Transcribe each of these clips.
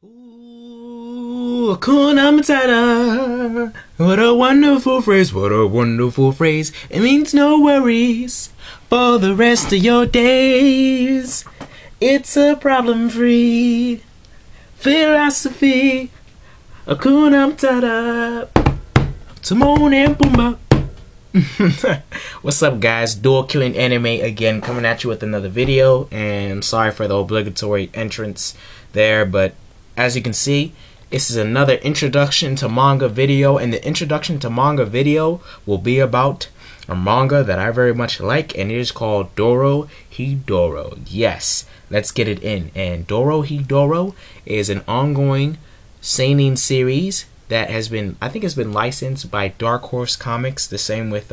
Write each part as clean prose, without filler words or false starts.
Ooh, Hakuna Matata. What a wonderful phrase, what a wonderful phrase. It means no worries for the rest of your days. It's a problem-free philosophy. Hakuna Matata. Timon and Pumbaa. What's up, guys? Dual Killing Anime again, coming at you with another video. And I'm sorry for the obligatory entrance there, but as you can see, this is another introduction to manga video, and the introduction to manga video will be about a manga that I very much like, and it is called Dorohedoro. Yes, let's get it in. And Dorohedoro is an ongoing seinen series that has been, I think, it's been licensed by Dark Horse Comics. The same with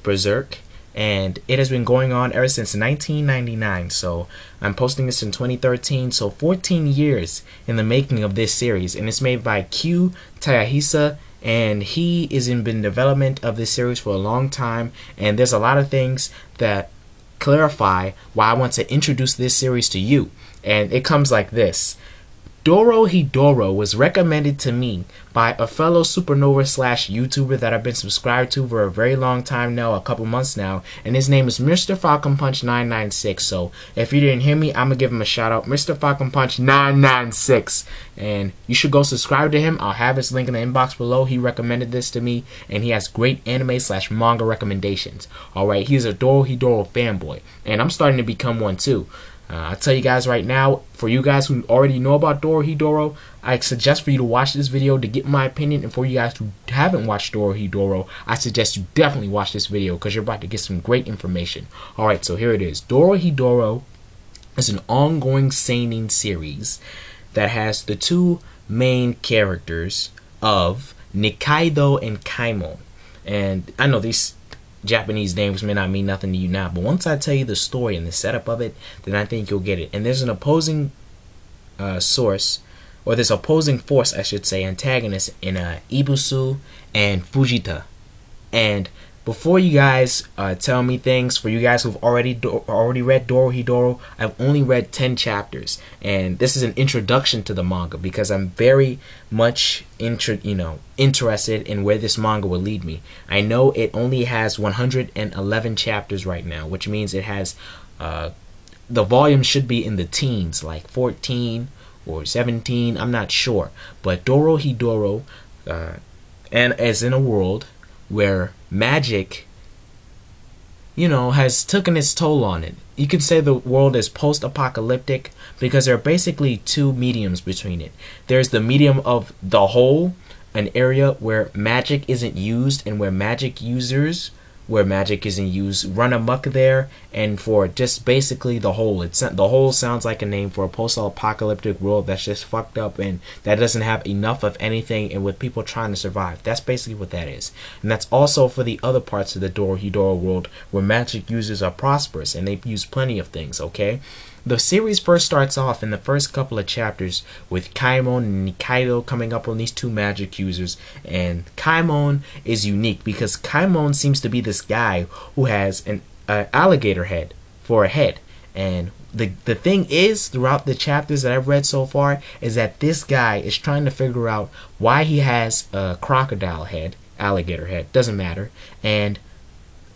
Berserk, and it has been going on ever since 1999. So I'm posting this in 2013. So 14 years in the making of this series, and it's made by Q Tayahisa, and he is been development of this series for a long time. And there's a lot of things that clarify why I want to introduce this series to you. And it comes like this. Dorohedoro was recommended to me by a fellow supernova / YouTuber that I've been subscribed to for a very long time now, a couple months now, and his name is Mr. Falcon Punch 996. So if you didn't hear me, I'm gonna give him a shout out, Mr. Falcon Punch 996, and you should go subscribe to him. I'll have his link in the inbox below. He recommended this to me, and he has great anime / manga recommendations. Alright, he's a Dorohedoro fanboy, and I'm starting to become one too. I'll tell you guys right now, for you guys who already know about Dorohedoro, I suggest for you to watch this video to get my opinion, and for you guys who haven't watched Dorohedoro, I suggest you definitely watch this video because you're about to get some great information. Alright, so here it is. Dorohedoro is an ongoing seinen series that has the two main characters of Nikaido and Kaimon. And I know these Japanese names may not mean nothing to you now, but once I tell you the story and the setup of it, then I think you'll get it. And there's an opposing source, or this opposing force, I should say, antagonist in Ibusu and Fujita. And before you guys tell me things, for you guys who've already read Dorohedoro, I've only read 10 chapters, and this is an introduction to the manga because I'm very much interested in where this manga will lead me. I know it only has 111 chapters right now, which means it has the volume should be in the teens, like 14 or 17. I'm not sure, but Dorohedoro and is in a world where magic, has taken its toll on it. You could say the world is post-apocalyptic because there are basically two mediums between it. There's the medium of the whole, an area where magic isn't used and where magic users, where magic isn't used, run amok there, and for just basically the whole. The whole sounds like a name for a post-apocalyptic world that's just fucked up and that doesn't have enough of anything, and with people trying to survive. That's basically what that is. And that's also for the other parts of the Dorohedoro world where magic users are prosperous and they use plenty of things, okay? The series first starts off in the first couple of chapters with Kaimon and Nikaido coming up on these two magic users, and Kaimon is unique because Kaimon seems to be this guy who has an alligator head for a head. And the thing is, throughout the chapters that I've read so far, is that this guy is trying to figure out why he has a crocodile head, alligator head, doesn't matter, and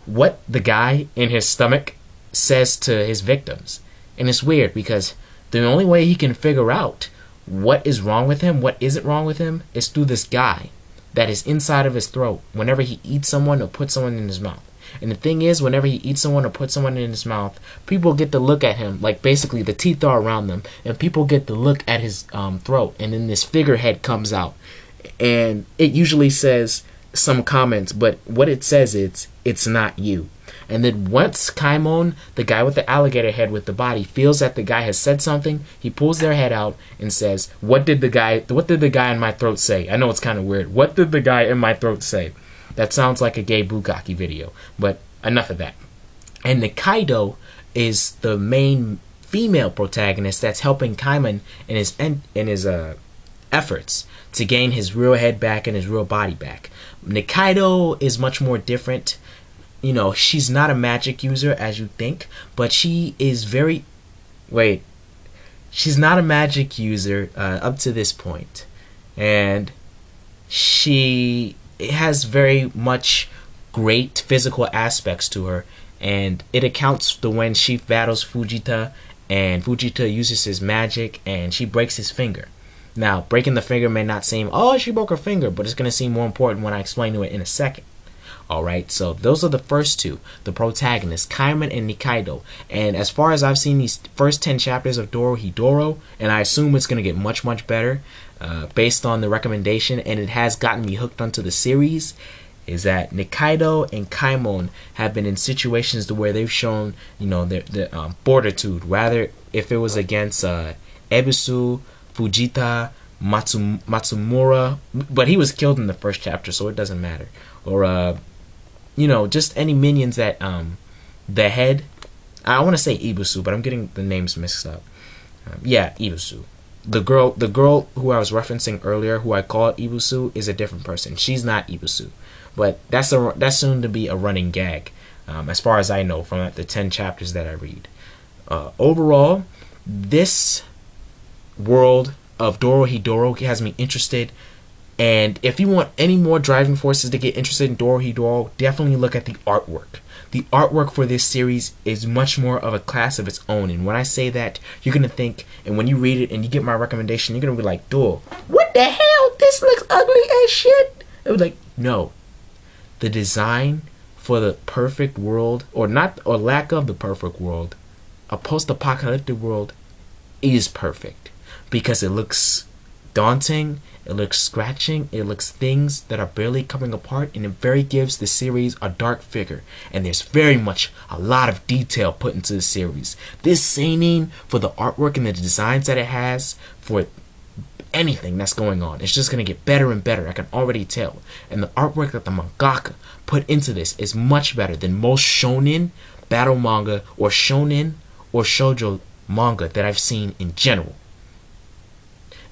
what the guy in his stomach says to his victims. And it's weird because the only way he can figure out what is wrong with him, what isn't wrong with him, is through this guy that is inside of his throat whenever he eats someone or puts someone in his mouth. And the thing is, whenever he eats someone or puts someone in his mouth, people get to look at him, like basically the teeth are around them, and people get to look at his throat, and then this figurehead comes out. And it usually says some comments, but what it says is, "It's not you." And then once Kaimon, the guy with the alligator head with the body, feels that the guy has said something, he pulls their head out and says, what did the guy in my throat say? I know it's kind of weird. What did the guy in my throat say? That sounds like a gay bukkake video, but enough of that. And Nikaido is the main female protagonist that's helping Kaimon in his efforts to gain his real head back and his real body back. Nikaido is much more different. She's not a magic user as you think, but she is very... Wait. she's not a magic user up to this point, and she has very much great physical aspects to her, and it accounts for when she battles Fujita, and Fujita uses his magic and she breaks his finger. Now, breaking the finger may not seem, oh, she broke her finger, but it's going to seem more important when I explain to it in a second. Alright, so those are the first two, the protagonists, Kaiman and Nikaido. And as far as I've seen these first 10 chapters of Dorohedoro, and I assume it's going to get much, much better based on the recommendation, and it has gotten me hooked onto the series, is that Nikaido and Kaimon have been in situations to where they've shown, you know, their fortitude. Rather, if it was against Ebisu, Fujita, Matsumura, but he was killed in the first chapter, so it doesn't matter. Or, you know, just any minions that, the head, I want to say Ibusu, but I'm getting the names mixed up. Yeah, Ibusu. The girl who I was referencing earlier, who I called Ibusu, is a different person. She's not Ibusu. But that's soon to be a running gag, as far as I know from the 10 chapters that I read. Overall, this world of Dorohedoro has me interested, and if you want any more driving forces to get interested in Dorohedoro, definitely look at the artwork. The artwork for this series is much more of a class of its own, and when I say that, you're gonna think, and when you read it and you get my recommendation, you're gonna be like, "Duh, what the hell? This looks ugly as shit." It was like, no. The design for the perfect world, or lack of the perfect world, a post-apocalyptic world, is perfect because it looks daunting, it looks scratching, it looks things that are barely coming apart, and it very gives the series a dark figure. And there's very much a lot of detail put into the series. This seinen, for the artwork and the designs that it has for anything that's going on, it's just going to get better and better. I can already tell. And the artwork that the mangaka put into this is much better than most shonen battle manga or shonen or shoujo manga that I've seen in general.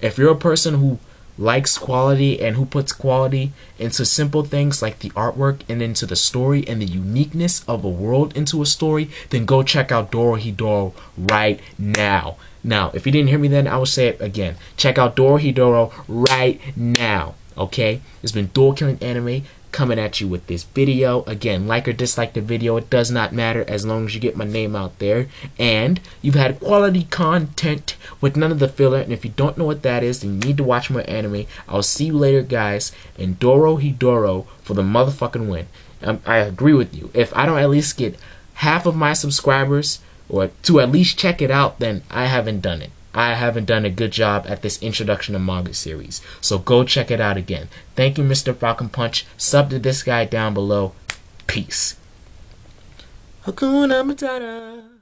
If you're a person who likes quality and who puts quality into simple things like the artwork and into the story and the uniqueness of a world into a story, then go check out Dorohedoro right now. Now, if you didn't hear me then, I will say it again. Check out Dorohedoro right now. Okay? It's been Dual Killing Anime coming at you with this video. Again, like or dislike the video, it does not matter as long as you get my name out there. And you've had quality content with none of the filler. And if you don't know what that is, then you need to watch more anime. I'll see you later, guys. And Dorohedoro for the motherfucking win. I agree with you. If I don't at least get half of my subscribers or to at least check it out, then I haven't done it. I haven't done a good job at this introduction to manga series. So go check it out again. Thank you, Mr. Falcon Punch. Sub to this guy down below. Peace. Hakuna Matata.